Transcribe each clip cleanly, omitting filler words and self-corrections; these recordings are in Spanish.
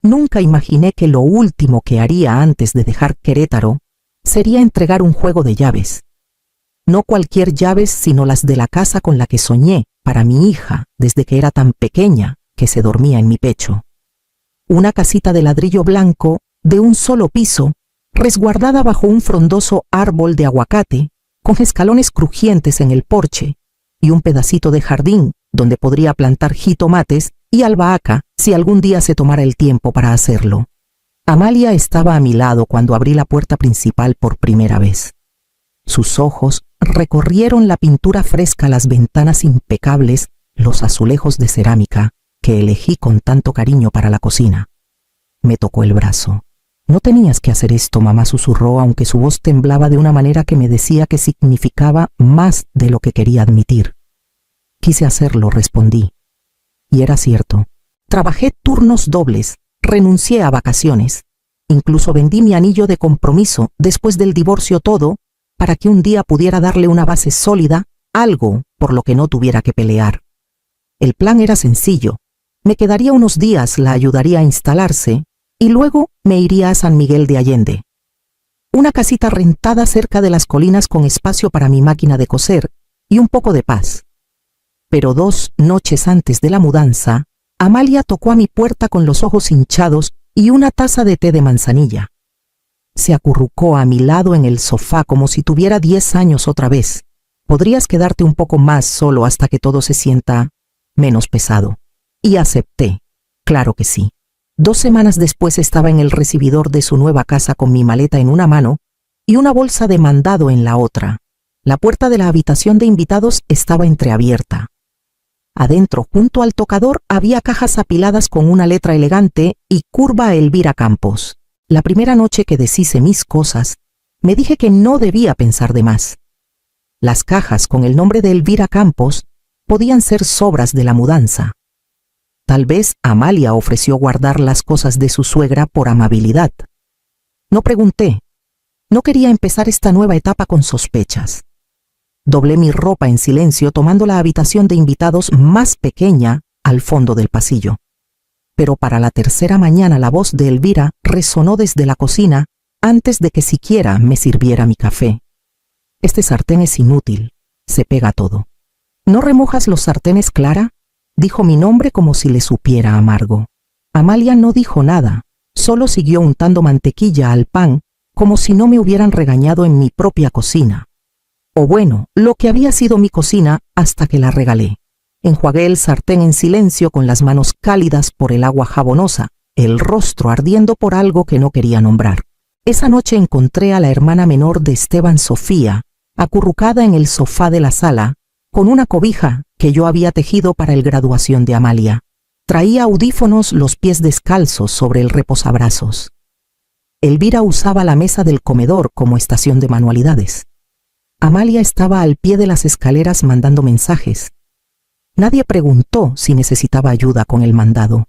Nunca imaginé que lo último que haría antes de dejar Querétaro sería entregar un juego de llaves. No cualquier llaves, sino las de la casa con la que soñé para mi hija desde que era tan pequeña que se dormía en mi pecho. Una casita de ladrillo blanco, de un solo piso, resguardada bajo un frondoso árbol de aguacate, con escalones crujientes en el porche, y un pedacito de jardín donde podría plantar jitomates y albahaca si algún día se tomara el tiempo para hacerlo. Amalia estaba a mi lado cuando abrí la puerta principal por primera vez. Sus ojos recorrieron la pintura fresca, las ventanas impecables, los azulejos de cerámica que elegí con tanto cariño para la cocina. Me tocó el brazo. «No tenías que hacer esto», mamá susurró, aunque su voz temblaba de una manera que me decía que significaba más de lo que quería admitir. «Quise hacerlo», respondí. Y era cierto. Trabajé turnos dobles, renuncié a vacaciones. Incluso vendí mi anillo de compromiso después del divorcio, todo para que un día pudiera darle una base sólida, algo por lo que no tuviera que pelear. El plan era sencillo. Me quedaría unos días, la ayudaría a instalarse y luego me iría a San Miguel de Allende. Una casita rentada cerca de las colinas con espacio para mi máquina de coser y un poco de paz. Pero 2 noches antes de la mudanza, Amalia tocó a mi puerta con los ojos hinchados y una taza de té de manzanilla. Se acurrucó a mi lado en el sofá como si tuviera 10 años otra vez. «Podrías quedarte un poco más solo hasta que todo se sienta menos pesado». Y acepté. Claro que sí. 2 semanas después estaba en el recibidor de su nueva casa con mi maleta en una mano y una bolsa de mandado en la otra. La puerta de la habitación de invitados estaba entreabierta. Adentro, junto al tocador, había cajas apiladas con una letra elegante y curva a Elvira Campos. La primera noche que deshice mis cosas, me dije que no debía pensar de más. Las cajas con el nombre de Elvira Campos podían ser sobras de la mudanza. Tal vez Amalia ofreció guardar las cosas de su suegra por amabilidad. No pregunté. No quería empezar esta nueva etapa con sospechas. Doblé mi ropa en silencio, tomando la habitación de invitados más pequeña al fondo del pasillo. Pero para la tercera mañana la voz de Elvira resonó desde la cocina antes de que siquiera me sirviera mi café. «Este sartén es inútil, se pega todo». «¿No remojas los sartenes, Clara?», dijo mi nombre como si le supiera amargo. Amalia no dijo nada, solo siguió untando mantequilla al pan como si no me hubieran regañado en mi propia cocina. O bueno, lo que había sido mi cocina hasta que la regalé. Enjuagué el sartén en silencio con las manos cálidas por el agua jabonosa, el rostro ardiendo por algo que no quería nombrar. Esa noche encontré a la hermana menor de Esteban, Sofía, acurrucada en el sofá de la sala, con una cobija que yo había tejido para el graduación de Amalia. Traía audífonos, los pies descalzos sobre el reposabrazos. Elvira usaba la mesa del comedor como estación de manualidades. Amalia estaba al pie de las escaleras mandando mensajes. Nadie preguntó si necesitaba ayuda con el mandado.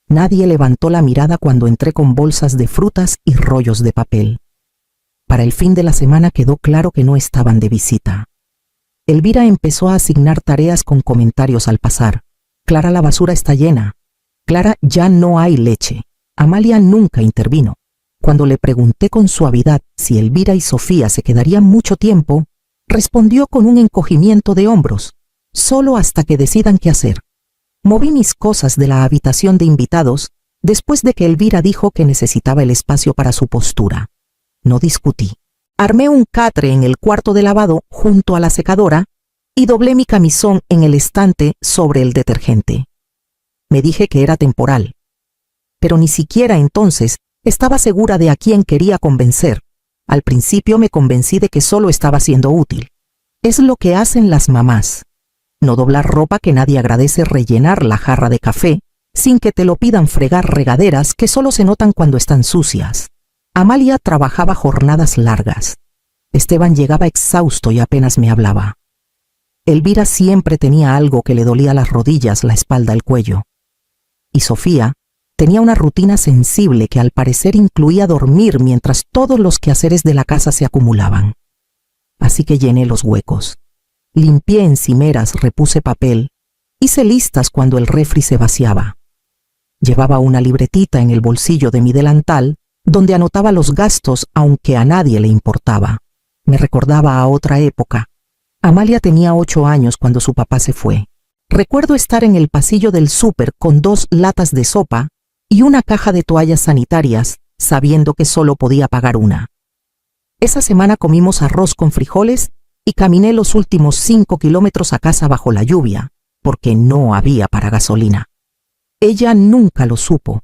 Nadie levantó la mirada cuando entré con bolsas de frutas y rollos de papel. Para el fin de la semana quedó claro que no estaban de visita. Elvira empezó a asignar tareas con comentarios al pasar. «Clara, la basura está llena». «Clara, ya no hay leche». Amalia nunca intervino. Cuando le pregunté con suavidad si Elvira y Sofía se quedarían mucho tiempo, respondió con un encogimiento de hombros. «Solo hasta que decidan qué hacer». Moví mis cosas de la habitación de invitados después de que Elvira dijo que necesitaba el espacio para su postura. No discutí. Armé un catre en el cuarto de lavado junto a la secadora y doblé mi camisón en el estante sobre el detergente. Me dije que era temporal. Pero ni siquiera entonces estaba segura de a quién quería convencer. Al principio me convencí de que solo estaba siendo útil. Es lo que hacen las mamás. No doblar ropa que nadie agradece, rellenar la jarra de café sin que te lo pidan, fregar regaderas que solo se notan cuando están sucias. Amalia trabajaba jornadas largas. Esteban llegaba exhausto y apenas me hablaba. Elvira siempre tenía algo que le dolía las rodillas, la espalda, el cuello. Y Sofía tenía una rutina sensible que al parecer incluía dormir mientras todos los quehaceres de la casa se acumulaban. Así que llené los huecos. Limpié encimeras, repuse papel, hice listas cuando el refri se vaciaba. Llevaba una libretita en el bolsillo de mi delantal donde anotaba los gastos aunque a nadie le importaba. Me recordaba a otra época. Amalia tenía 8 años cuando su papá se fue. Recuerdo estar en el pasillo del súper con 2 latas de sopa y una caja de toallas sanitarias, sabiendo que solo podía pagar una. Esa semana comimos arroz con frijoles y caminé los últimos 5 kilómetros a casa bajo la lluvia, porque no había para gasolina. Ella nunca lo supo.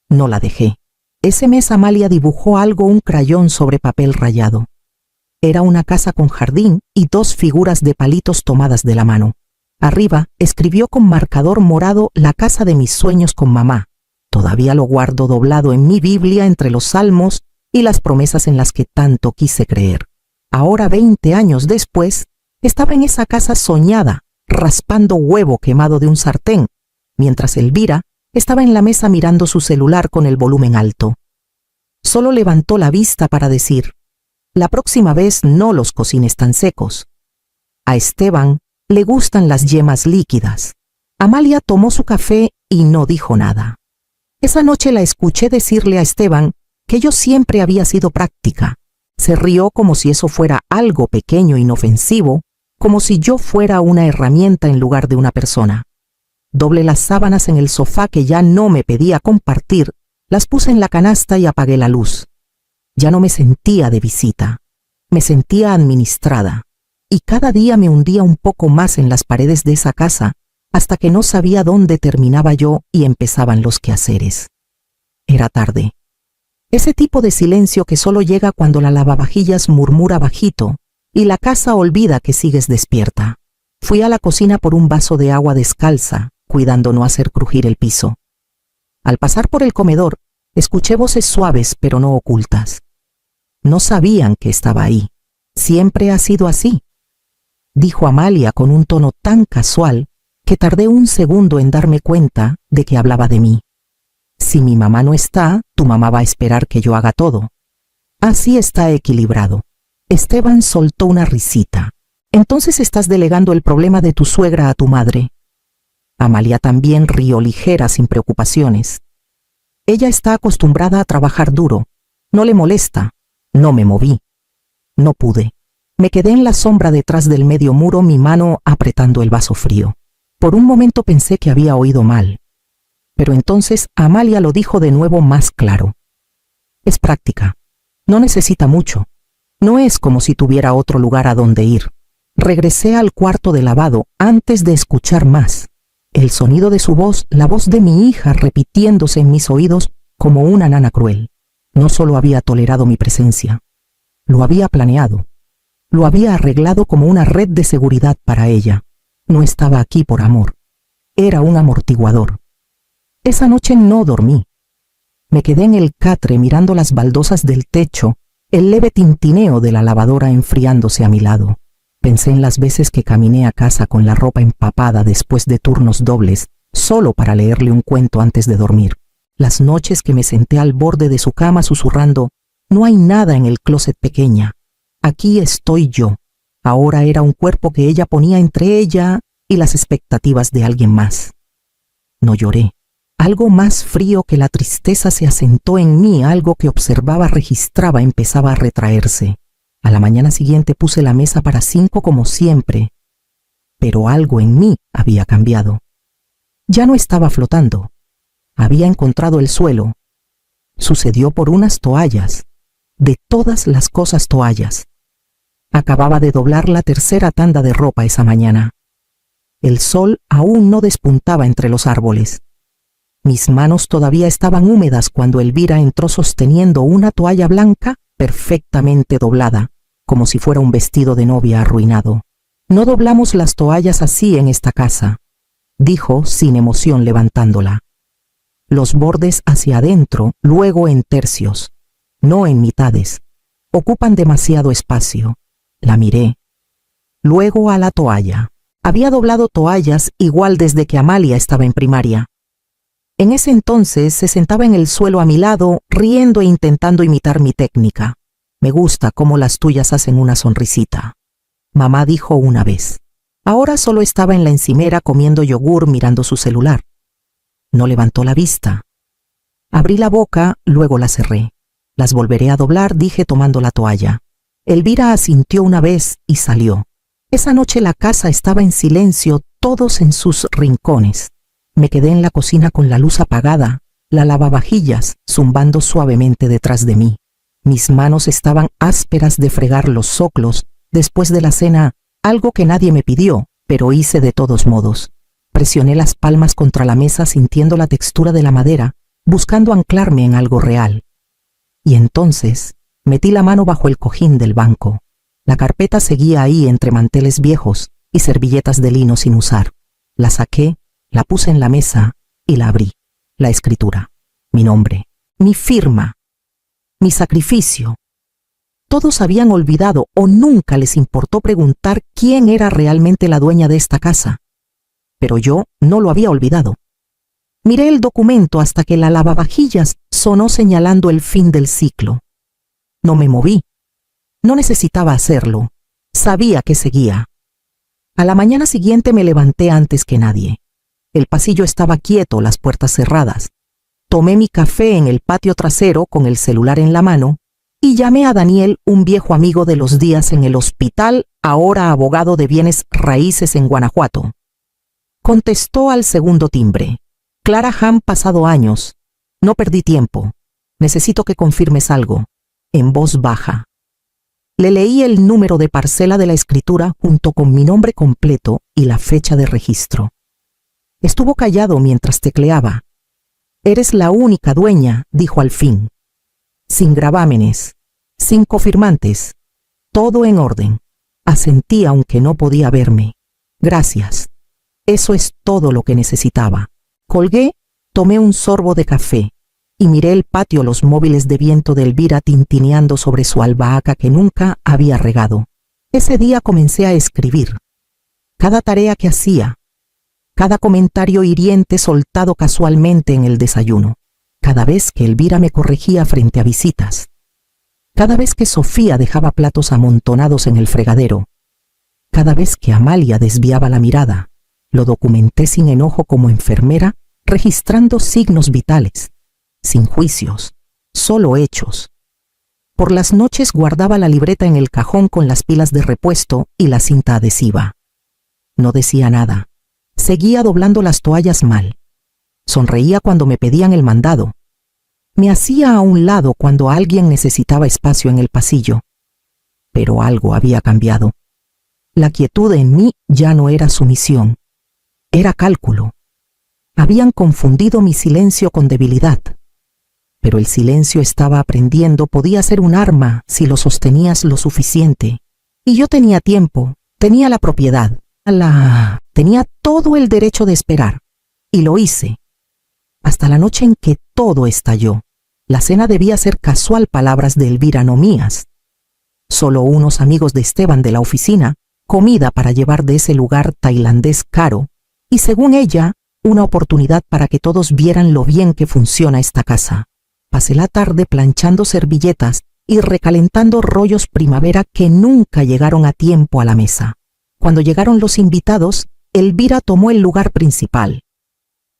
No la dejé. Ese mes Amalia dibujó algo, un crayón sobre papel rayado. Era una casa con jardín y 2 figuras de palitos tomadas de la mano. Arriba escribió con marcador morado la casa de mis sueños con mamá. Todavía lo guardo doblado en mi Biblia entre los salmos y las promesas en las que tanto quise creer. Ahora, 20 años después, estaba en esa casa soñada, raspando huevo quemado de un sartén, mientras Elvira estaba en la mesa mirando su celular con el volumen alto. Solo levantó la vista para decir: la próxima vez no los cocines tan secos. A Esteban le gustan las yemas líquidas. Amalia tomó su café y no dijo nada. Esa noche la escuché decirle a Esteban que yo siempre había sido práctica. Se rió como si eso fuera algo pequeño e inofensivo, como si yo fuera una herramienta en lugar de una persona. Doblé las sábanas en el sofá que ya no me pedía compartir, las puse en la canasta y apagué la luz. Ya no me sentía de visita, me sentía administrada, y cada día me hundía un poco más en las paredes de esa casa, hasta que no sabía dónde terminaba yo y empezaban los quehaceres. Era tarde. Ese tipo de silencio que solo llega cuando la lavavajillas murmura bajito y la casa olvida que sigues despierta. Fui a la cocina por un vaso de agua descalza, cuidando no hacer crujir el piso. Al pasar por el comedor, escuché voces suaves pero no ocultas. No sabían que estaba ahí. Siempre ha sido así, dijo Amalia con un tono tan casual que tardé un segundo en darme cuenta de que hablaba de mí. Si mi mamá no está, tu mamá va a esperar que yo haga todo. Así está equilibrado. Esteban soltó una risita. Entonces estás delegando el problema de tu suegra a tu madre. Amalia también rió ligera, sin preocupaciones. Ella está acostumbrada a trabajar duro. No le molesta. No me moví. No pude. Me quedé en la sombra detrás del medio muro, mi mano apretando el vaso frío. Por un momento pensé que había oído mal. Pero entonces Amalia lo dijo de nuevo más claro. Es práctica. No necesita mucho. No es como si tuviera otro lugar a donde ir. Regresé al cuarto de lavado antes de escuchar más. El sonido de su voz, la voz de mi hija repitiéndose en mis oídos como una nana cruel. No solo había tolerado mi presencia, lo había planeado. Lo había arreglado como una red de seguridad para ella. No estaba aquí por amor. Era un amortiguador. Esa noche no dormí. Me quedé en el catre mirando las baldosas del techo, el leve tintineo de la lavadora enfriándose a mi lado. Pensé en las veces que caminé a casa con la ropa empapada después de turnos dobles, solo para leerle un cuento antes de dormir. Las noches que me senté al borde de su cama susurrando: no hay nada en el closet, pequeña. Aquí estoy yo. Ahora era un cuerpo que ella ponía entre ella y las expectativas de alguien más. No lloré. Algo más frío que la tristeza se asentó en mí, algo que observaba, registraba, empezaba a retraerse. A la mañana siguiente puse la mesa para 5 como siempre, pero algo en mí había cambiado. Ya no estaba flotando. Había encontrado el suelo. Sucedió por unas toallas. De todas las cosas, toallas. Acababa de doblar la 3ª tanda de ropa esa mañana. El sol aún no despuntaba entre los árboles. Mis manos todavía estaban húmedas cuando Elvira entró sosteniendo una toalla blanca perfectamente doblada, como si fuera un vestido de novia arruinado. No doblamos las toallas así en esta casa, dijo sin emoción levantándola. Los bordes hacia adentro, luego en tercios, no en mitades. Ocupan demasiado espacio. La miré. Luego a la toalla. Había doblado toallas igual desde que Amalia estaba en primaria. En ese entonces se sentaba en el suelo a mi lado, riendo e intentando imitar mi técnica. Me gusta cómo las tuyas hacen una sonrisita, mamá dijo una vez. Ahora solo estaba en la encimera comiendo yogur mirando su celular. No levantó la vista. Abrí la boca, luego la cerré. Las volveré a doblar, dije tomando la toalla. Elvira asintió una vez y salió. Esa noche la casa estaba en silencio, todos en sus rincones. Me quedé en la cocina con la luz apagada, la lavavajillas zumbando suavemente detrás de mí. Mis manos estaban ásperas de fregar los soclos después de la cena, algo que nadie me pidió, pero hice de todos modos. Presioné las palmas contra la mesa sintiendo la textura de la madera, buscando anclarme en algo real. Y entonces metí la mano bajo el cojín del banco. La carpeta seguía ahí entre manteles viejos y servilletas de lino sin usar. La saqué, la puse en la mesa y la abrí. La escritura, mi nombre, mi firma, mi sacrificio. Todos habían olvidado o nunca les importó preguntar quién era realmente la dueña de esta casa. Pero yo no lo había olvidado. Miré el documento hasta que la lavavajillas sonó señalando el fin del ciclo. No me moví. No necesitaba hacerlo. Sabía que seguía. A la mañana siguiente me levanté antes que nadie. El pasillo estaba quieto, las puertas cerradas. Tomé mi café en el patio trasero con el celular en la mano y llamé a Daniel, un viejo amigo de los días en el hospital, ahora abogado de bienes raíces en Guanajuato. Contestó al segundo timbre. Clara, han pasado años. No perdí tiempo. Necesito que confirmes algo. En voz baja. Le leí el número de parcela de la escritura junto con mi nombre completo y la fecha de registro. Estuvo callado mientras tecleaba. Eres la única dueña, dijo al fin. Sin gravámenes, sin cofirmantes, todo en orden. Asentí aunque no podía verme. Gracias. Eso es todo lo que necesitaba. Colgué, tomé un sorbo de café y miré el patio, los móviles de viento de Elvira tintineando sobre su albahaca que nunca había regado. Ese día comencé a escribir. Cada tarea que hacía, cada comentario hiriente soltado casualmente en el desayuno, cada vez que Elvira me corregía frente a visitas, cada vez que Sofía dejaba platos amontonados en el fregadero, cada vez que Amalia desviaba la mirada, lo documenté sin enojo como enfermera, registrando signos vitales, sin juicios, solo hechos. Por las noches guardaba la libreta en el cajón con las pilas de repuesto y la cinta adhesiva. No decía nada. Seguía doblando las toallas mal. Sonreía cuando me pedían el mandado. Me hacía a un lado cuando alguien necesitaba espacio en el pasillo. Pero algo había cambiado. La quietud en mí ya no era sumisión. Era cálculo. Habían confundido mi silencio con debilidad. Pero el silencio estaba aprendiendo, podía ser un arma si lo sostenías lo suficiente. Y yo tenía tiempo, tenía la propiedad, tenía todo el derecho de esperar. Y lo hice. Hasta la noche en que todo estalló. La cena debía ser casual, palabras de Elvira, no mías. Solo unos amigos de Esteban de la oficina, comida para llevar de ese lugar tailandés caro, y según ella, una oportunidad para que todos vieran lo bien que funciona esta casa. Pasé la tarde planchando servilletas y recalentando rollos primavera que nunca llegaron a tiempo a la mesa. Cuando llegaron los invitados, Elvira tomó el lugar principal.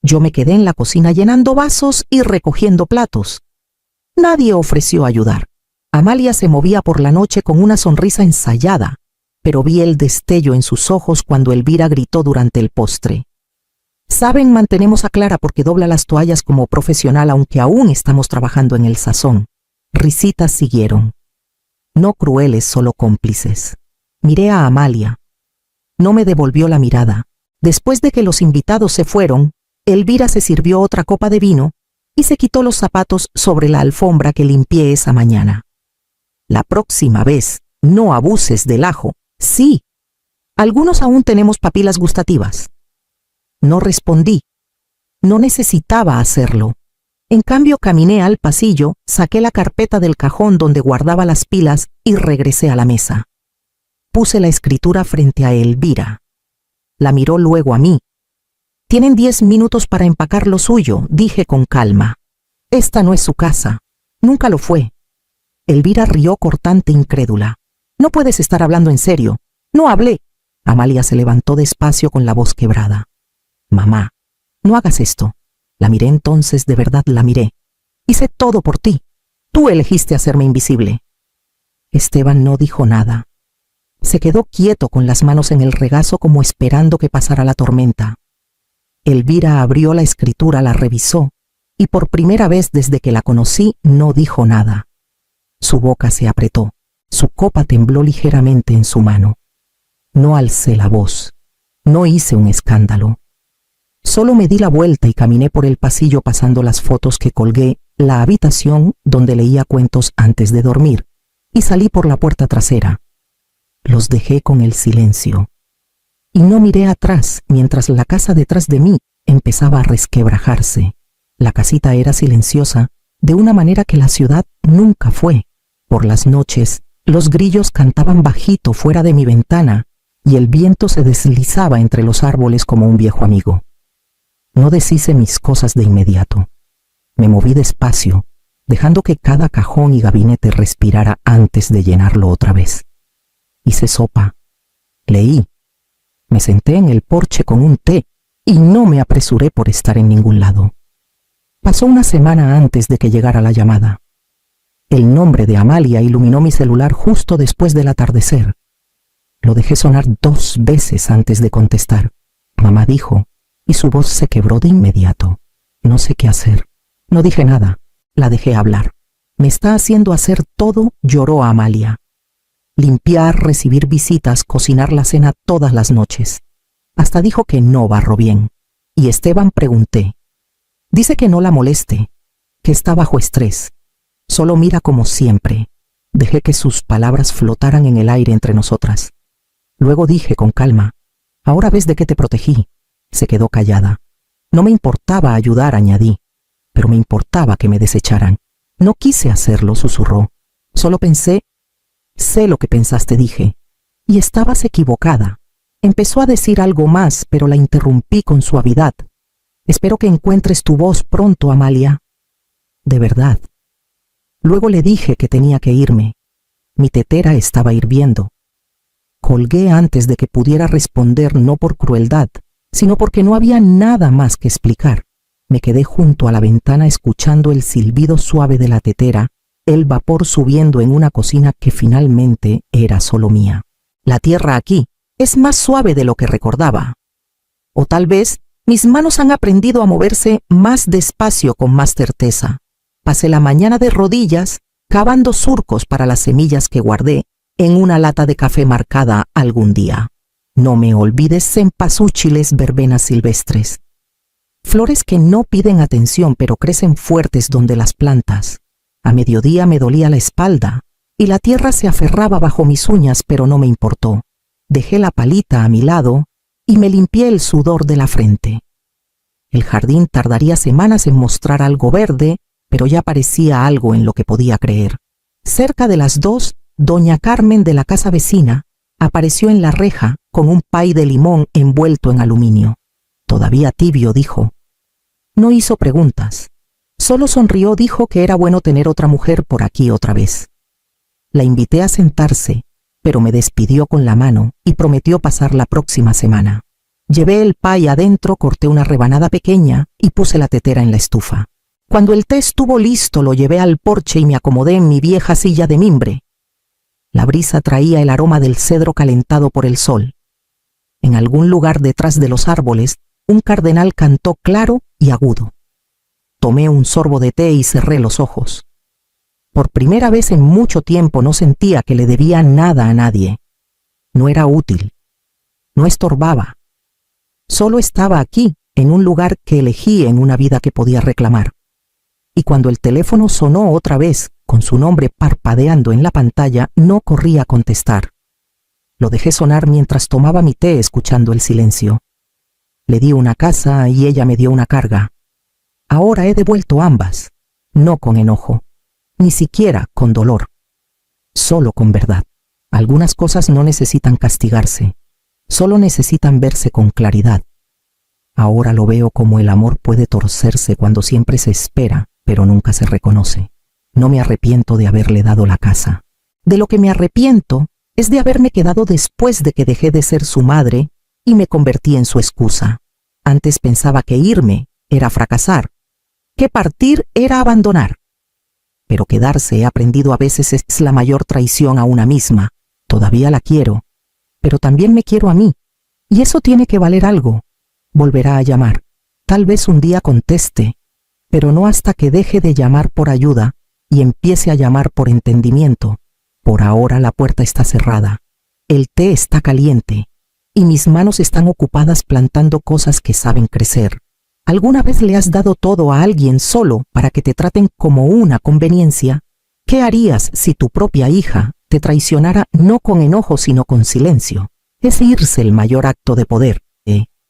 Yo me quedé en la cocina llenando vasos y recogiendo platos. Nadie ofreció ayudar. Amalia se movía por la noche con una sonrisa ensayada, pero vi el destello en sus ojos cuando Elvira gritó durante el postre. Saben, mantenemos a Clara porque dobla las toallas como profesional, aunque aún estamos trabajando en el sazón. Risitas siguieron. No crueles, solo cómplices. Miré a Amalia. No me devolvió la mirada. Después de que los invitados se fueron, Elvira se sirvió otra copa de vino y se quitó los zapatos sobre la alfombra que limpié esa mañana. La próxima vez, no abuses del ajo. Sí. Algunos aún tenemos papilas gustativas. No respondí. No necesitaba hacerlo. En cambio, caminé al pasillo, saqué la carpeta del cajón donde guardaba las pilas y regresé a la mesa. Puse la escritura frente a Elvira. La miró luego a mí. Tienen 10 minutos para empacar lo suyo, dije con calma. Esta no es su casa. Nunca lo fue. Elvira rió cortante, incrédula. No puedes estar hablando en serio. No hablé. Amalia se levantó despacio con la voz quebrada. Mamá, no hagas esto. La miré entonces, de verdad la miré. Hice todo por ti. Tú elegiste hacerme invisible. Esteban no dijo nada. Se quedó quieto con las manos en el regazo como esperando que pasara la tormenta. Elvira abrió la escritura, la revisó, y por primera vez desde que la conocí no dijo nada. Su boca se apretó, su copa tembló ligeramente en su mano. No alcé la voz, no hice un escándalo. Solo me di la vuelta y caminé por el pasillo pasando las fotos que colgué, la habitación donde leía cuentos antes de dormir, y salí por la puerta trasera. Los dejé con el silencio. Y no miré atrás mientras la casa detrás de mí empezaba a resquebrajarse. La casita era silenciosa, de una manera que la ciudad nunca fue. Por las noches, los grillos cantaban bajito fuera de mi ventana y el viento se deslizaba entre los árboles como un viejo amigo. No deshice mis cosas de inmediato. Me moví despacio, dejando que cada cajón y gabinete respirara antes de llenarlo otra vez. Hice sopa. Leí. Me senté en el porche con un té y no me apresuré por estar en ningún lado. Pasó una semana antes de que llegara la llamada. El nombre de Amalia iluminó mi celular justo después del atardecer. Lo dejé sonar 2 veces antes de contestar. Mamá dijo, y su voz se quebró de inmediato. No sé qué hacer. No dije nada. La dejé hablar. Me está haciendo hacer todo, lloró Amalia. Limpiar, recibir visitas, cocinar la cena todas las noches. Hasta dijo que no barro bien. Y Esteban pregunté. Dice que no la moleste, que está bajo estrés. Solo mira como siempre. Dejé que sus palabras flotaran en el aire entre nosotras. Luego dije con calma, ahora ves de qué te protegí. Se quedó callada. No me importaba ayudar, añadí, pero me importaba que me desecharan. No quise hacerlo, susurró. Solo pensé, sé lo que pensaste, dije. Y estabas equivocada. Empezó a decir algo más, pero la interrumpí con suavidad. Espero que encuentres tu voz pronto, Amalia. De verdad. Luego le dije que tenía que irme. Mi tetera estaba hirviendo. Colgué antes de que pudiera responder, no por crueldad, sino porque no había nada más que explicar. Me quedé junto a la ventana escuchando el silbido suave de la tetera, el vapor subiendo en una cocina que finalmente era solo mía. La tierra aquí es más suave de lo que recordaba. O tal vez mis manos han aprendido a moverse más despacio con más certeza. Pasé la mañana de rodillas, cavando surcos para las semillas que guardé en una lata de café marcada algún día. No me olvides cempasúchiles, verbenas silvestres. Flores que no piden atención pero crecen fuertes donde las plantas. A mediodía me dolía la espalda y la tierra se aferraba bajo mis uñas, pero no me importó. Dejé la palita a mi lado y me limpié el sudor de la frente. El jardín tardaría semanas en mostrar algo verde, pero ya parecía algo en lo que podía creer. Cerca de las 2, doña Carmen de la casa vecina apareció en la reja con un pay de limón envuelto en aluminio. Todavía tibio, dijo. No hizo preguntas. Solo sonrió, dijo que era bueno tener otra mujer por aquí otra vez. La invité a sentarse, pero me despidió con la mano y prometió pasar la próxima semana. Llevé el pay adentro, corté una rebanada pequeña y puse la tetera en la estufa. Cuando el té estuvo listo, lo llevé al porche y me acomodé en mi vieja silla de mimbre. La brisa traía el aroma del cedro calentado por el sol. En algún lugar detrás de los árboles, un cardenal cantó claro y agudo. Tomé un sorbo de té y cerré los ojos. Por primera vez en mucho tiempo no sentía que le debía nada a nadie. No era útil. No estorbaba. Solo estaba aquí, en un lugar que elegí en una vida que podía reclamar. Y cuando el teléfono sonó otra vez, con su nombre parpadeando en la pantalla, no corrí a contestar. Lo dejé sonar mientras tomaba mi té, escuchando el silencio. Le di una casa y ella me dio una carga. Ahora he devuelto ambas, no con enojo, ni siquiera con dolor, solo con verdad. Algunas cosas no necesitan castigarse, solo necesitan verse con claridad. Ahora lo veo como el amor puede torcerse cuando siempre se espera, pero nunca se reconoce. No me arrepiento de haberle dado la casa. De lo que me arrepiento es de haberme quedado después de que dejé de ser su madre y me convertí en su excusa. Antes pensaba que irme era fracasar, que partir era abandonar. Pero quedarse, he aprendido, a veces es la mayor traición a una misma. Todavía la quiero, pero también me quiero a mí, y eso tiene que valer algo. Volverá a llamar. Tal vez un día conteste, pero no hasta que deje de llamar por ayuda y empiece a llamar por entendimiento. Por ahora la puerta está cerrada, el té está caliente y mis manos están ocupadas plantando cosas que saben crecer. ¿Alguna vez le has dado todo a alguien solo para que te traten como una conveniencia? ¿Qué harías si tu propia hija te traicionara no con enojo sino con silencio? Es irse el mayor acto de poder.